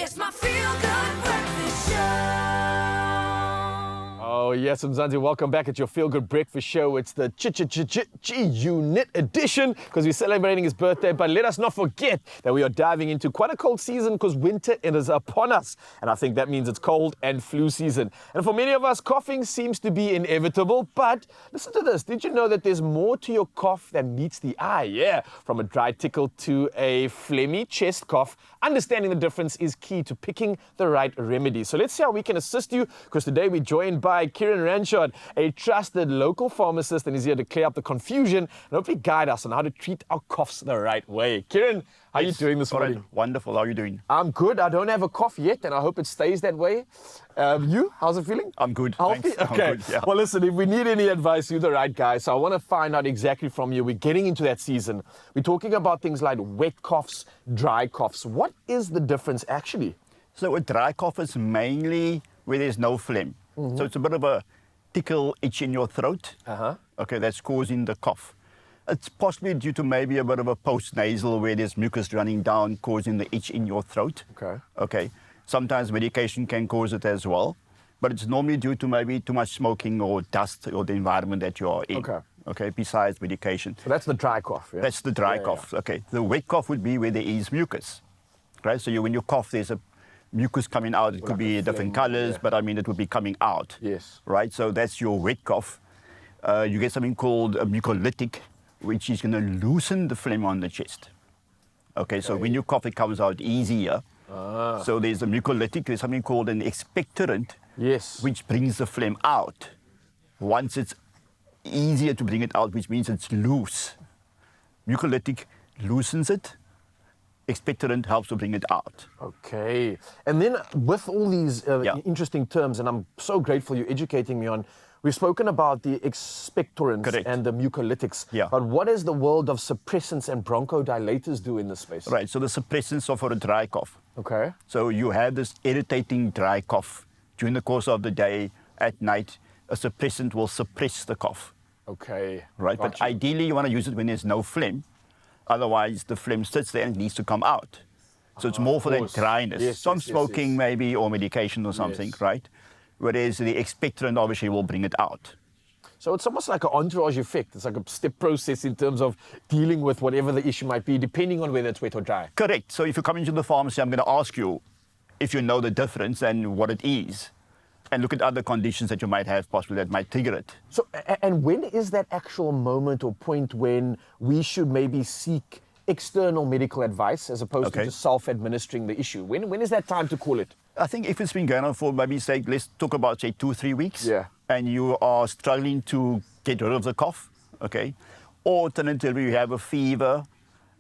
It's my feel-good breakfast show. Oh, yes, Mzansi, welcome back at your Feel Good Breakfast Show. It's the G-Unit edition because we're celebrating his birthday. But let us not forget that we are diving into quite a cold season because winter is upon us. And I think that means it's cold and flu season. And for many of us, coughing seems to be inevitable. But listen to this. Did you know that there's more to your cough than meets the eye? Yeah, from a dry tickle to a phlegmy chest cough, understanding the difference is key to picking the right remedy. So let's see how we can assist you, because today we're joined by Kieran Ranchard, a trusted local pharmacist, and he's here to clear up the confusion and hopefully guide us on how to treat our coughs the right way. Kieran, how are you doing this morning? Wonderful. How are you doing? I'm good. I don't have a cough yet, and I hope it stays that way. You? How's it feeling? I'm good. Healthy? Thanks. Okay. I'm good, yeah. Well, listen, if we need any advice, you're the right guy. So I want to find out exactly from you. We're getting into that season. We're talking about things like wet coughs, dry coughs. What is the difference actually? So a dry cough is mainly where there's no phlegm. So it's a bit of a tickle, itch in your throat. Okay, that's causing the cough. It's possibly due to maybe a bit of a postnasal where there's mucus running down, causing the itch in your throat. Okay. Sometimes medication can cause it as well, but it's normally due to maybe too much smoking or dust or the environment that you are in. Okay, besides medication. So that's the dry cough, yeah? That's the dry cough. Yeah. Okay. The wet cough would be where there is mucus, right? So when you cough, there's a mucus coming out. It could be different colors, but I mean, it would be coming out. Yes. Right? So that's your wet cough. You get something called a mucolytic, which is going to loosen the phlegm on the chest. Okay, so when you cough, it comes out easier. So there's a mucolytic, there's something called an expectorant, which brings the phlegm out. Once it's easier to bring it out, which means it's loose. Mucolytic loosens it. Expectorant helps to bring it out. Okay. And then with all these interesting terms, and I'm so grateful you're educating me on, we've spoken about the expectorants and the mucolytics. Yeah. But what does the world of suppressants and bronchodilators do in this space? Right. So the suppressants are for a dry cough. Okay. So you have this irritating dry cough during the course of the day, at night. A suppressant will suppress the cough. Okay. Right. But ideally, you want to use it when there's no phlegm. Otherwise, the phlegm sits there and it needs to come out. So it's more for that dryness. Some smoking maybe, or medication or something, right? Whereas the expectorant obviously will bring it out. So it's almost like an entourage effect. It's like a step process in terms of dealing with whatever the issue might be, depending on whether it's wet or dry. Correct. So if you come into the pharmacy, I'm going to ask you if you know the difference and what it is, and look at other conditions that you might have possibly that might trigger it. So, and when is that actual moment or point when we should maybe seek external medical advice as opposed to just self-administering the issue? When is that time to call it? I think if it's been going on for maybe, say, let's talk about, say, 2-3 weeks, Yeah. and you are struggling to get rid of the cough, okay? Or alternatively, you have a fever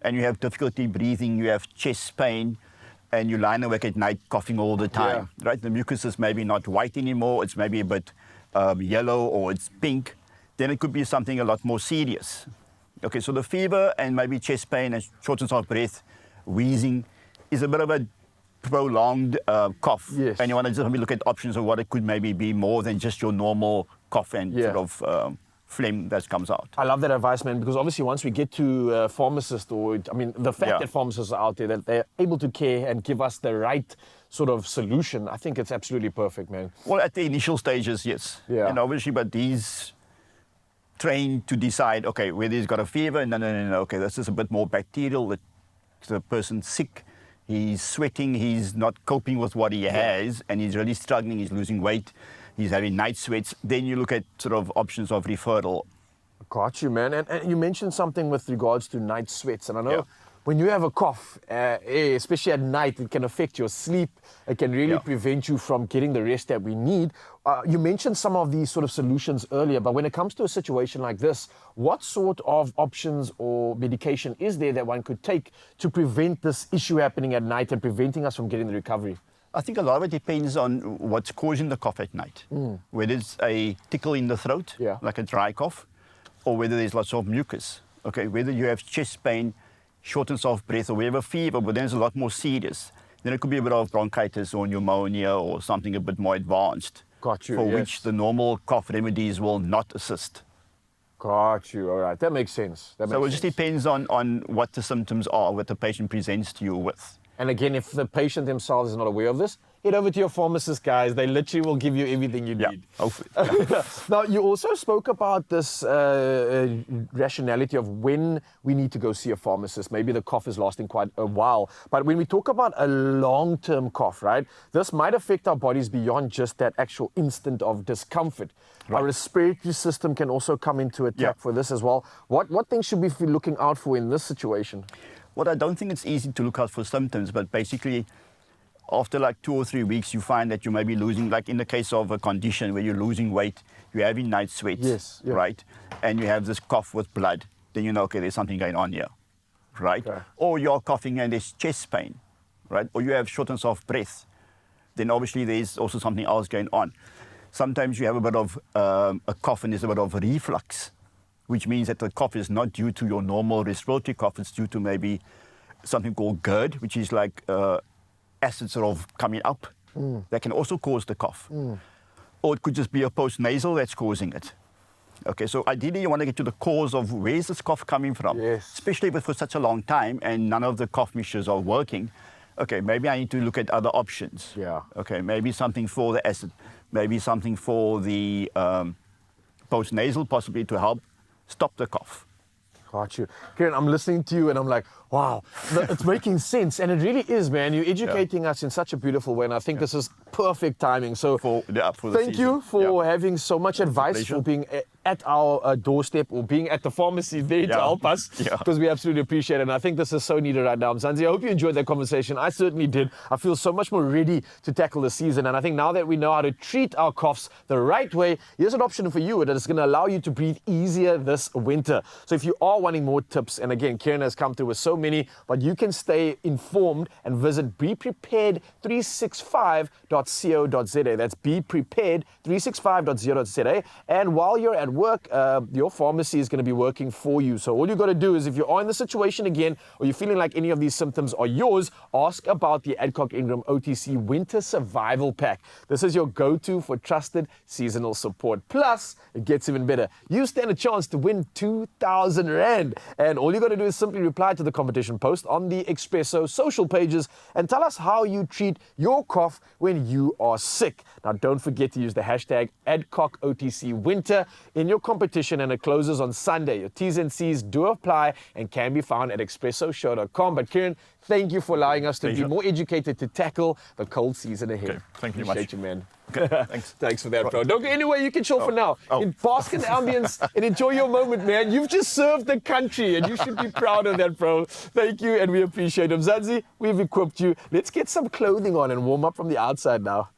and you have difficulty breathing, you have chest pain, and you lie awake at night coughing all the time, right? The mucus is maybe not white anymore, it's maybe a bit yellow or it's pink, then it could be something a lot more serious. Okay, so the fever and maybe chest pain and shortness of breath, wheezing, is a bit of a prolonged cough. Yes. And you want to just maybe look at options of what it could maybe be more than just your normal cough and sort of phlegm that comes out. I love that advice, man, because obviously once we get to pharmacists, or I mean, the fact that pharmacists are out there, that they're able to care and give us the right sort of solution, I think it's absolutely perfect, man. Well, at the initial stages, yes. Yeah. And obviously, but these trained to decide, okay, whether he's got a fever, no, okay, this is a bit more bacterial, the person's sick, he's sweating, he's not coping with what he has, and he's really struggling, he's losing weight, he's having night sweats, then you look at sort of options of referral. Got you, man. And you mentioned something with regards to night sweats, and I know when you have a cough, especially at night, it can affect your sleep. It can really prevent you from getting the rest that we need. You mentioned some of these sort of solutions earlier, but when it comes to a situation like this, what sort of options or medication is there that one could take to prevent this issue happening at night and preventing us from getting the recovery? I think a lot of it depends on what's causing the cough at night. Whether it's a tickle in the throat, like a dry cough, or whether there's lots of mucus. Okay, whether you have chest pain, shortness of breath, or we have a fever, but then it's a lot more serious. Then it could be a bit of bronchitis or pneumonia or something a bit more advanced. Got you, for which the normal cough remedies will not assist. Got you, all right. That makes sense. So it just depends on what the symptoms are, what the patient presents to you with. And again, if the patient themselves is not aware of this, head over to your pharmacist, guys. They literally will give you everything you need. Hopefully. Now, you also spoke about this rationality of when we need to go see a pharmacist. Maybe the cough is lasting quite a while. But when we talk about a long-term cough, right, this might affect our bodies beyond just that actual instant of discomfort. Right. Our respiratory system can also come into attack for this as well. What things should we be looking out for in this situation? Well, I don't think it's easy to look out for symptoms, but basically, after like 2 or 3 weeks, you find that you may be losing, like in the case of a condition where you're losing weight, you're having night sweats, Yes, yeah. right? And you have this cough with blood, then you know, okay, there's something going on here, right? Okay. Or you're coughing and there's chest pain, right? Or you have shortness of breath, then obviously there's also something else going on. Sometimes you have a bit of a cough and there's a bit of reflux, which means that the cough is not due to your normal respiratory cough, it's due to maybe something called GERD, which is like acid sort of coming up. That can also cause the cough. Or it could just be a postnasal that's causing it. Okay, so ideally you want to get to the cause of where's this cough coming from, Yes. especially if it's for such a long time and none of the cough mixtures are working. Okay, maybe I need to look at other options. Yeah. Okay, maybe something for the acid, maybe something for the postnasal, possibly to help stop the cough. Got you. Kieran, I'm listening to you and I'm like, wow, it's making sense. And it really is, man. You're educating us in such a beautiful way. And I think this is perfect timing. So For the thank you season. for having so much advice, pleasure. for being at our doorstep or being at the pharmacy there to Yeah. help us, Yeah. because we absolutely appreciate it. And I think this is so needed right now. Mzansi, I hope you enjoyed that conversation. I certainly did. I feel so much more ready to tackle the season. And I think now that we know how to treat our coughs the right way, here's an option for you that is going to allow you to breathe easier this winter. So if you are wanting more tips, and again, Kieran has come through with so many, but you can stay informed and visit beprepared365.co.za. That's beprepared365.co.za. And while you're at work, your pharmacy is going to be working for you. So all you got to do is, if you are in the situation again, or you're feeling like any of these symptoms are yours, ask about the ADCOCK Ingram OTC Winter Survival Pack. This is your go-to for trusted seasonal support. Plus, it gets even better. You stand a chance to win 2,000 Rand. And all you got to do is simply reply to the competition post on the Expresso social pages and tell us how you treat your cough when you are sick. Now, don't forget to use the hashtag ADCOCKOTCWinter in your competition, and it closes on Sunday. Your T's and C's do apply and can be found at expressoshow.com. But Kieran, thank you for allowing us to be Pleasure. more educated to tackle the cold season ahead. Okay, thank you much. Appreciate you, man. Okay, thanks. Thanks for that, bro. Don't go anywhere. You can chill for now. Oh. Bask in the ambience and enjoy your moment, man. You've just served the country, and you should be proud of that, bro. Thank you, and we appreciate it. Mzansi, we've equipped you. Let's get some clothing on and warm up from the outside now.